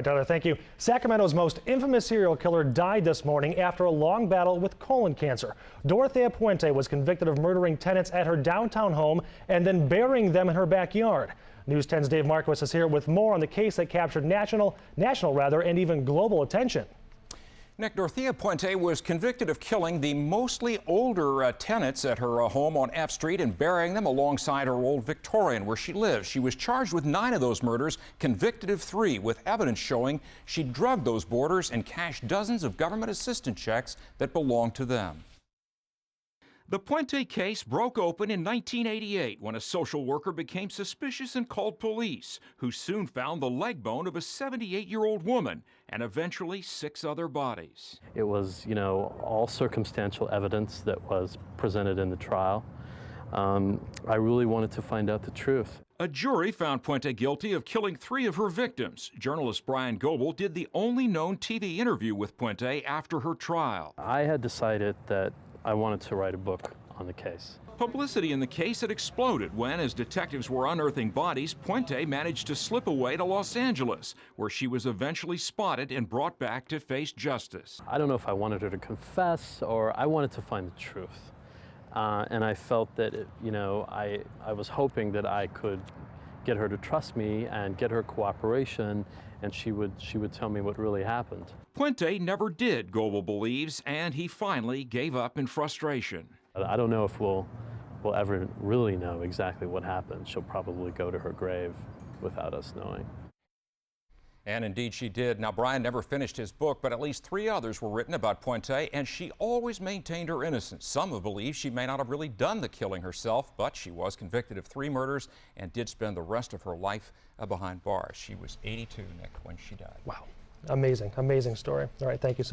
right, Tyler, thank you. Sacramento's most infamous serial killer died this morning after a long battle with colon cancer. Dorothea Puente was convicted of murdering tenants at her downtown home and then burying them in her backyard. News 10's Dave Marquis is here with more on the case that captured national and even global attention. Nick, Dorothea Puente was convicted of killing the mostly older tenants at her home on F Street and burying them alongside her old Victorian where she lives. She was charged with 9 of those murders, convicted of 3, with evidence showing she drugged those boarders and cashed dozens of government assistance checks that belonged to them. The Puente case broke open in 1988 when a social worker became suspicious and called police, who soon found the leg bone of a 78-year-old woman and eventually 6 other bodies. It was, all circumstantial evidence that was presented in the trial. I really wanted to find out the truth. A jury found Puente guilty of killing 3 of her victims. Journalist Brian Goebel did the only known TV interview with Puente after her trial. I had decided that I wanted to write a book on the case. Publicity in the case had exploded when, as detectives were unearthing bodies, Puente managed to slip away to Los Angeles, where she was eventually spotted and brought back to face justice. I don't know if I wanted her to confess or I wanted to find the truth. And I felt that, I was hoping that I could get her to trust me and get her cooperation, and she would tell me what really happened. Puente never did, Goebel believes, and he finally gave up in frustration. I don't know if we'll ever really know exactly what happened. She'll probably go to her grave without us knowing. And indeed she did. Now, Brian never finished his book, but at least 3 others were written about Puente, and she always maintained her innocence. Some have believed she may not have really done the killing herself, but she was convicted of 3 murders and did spend the rest of her life behind bars. She was 82, Nick, when she died. Wow. Amazing, amazing story. All right, thank you so much.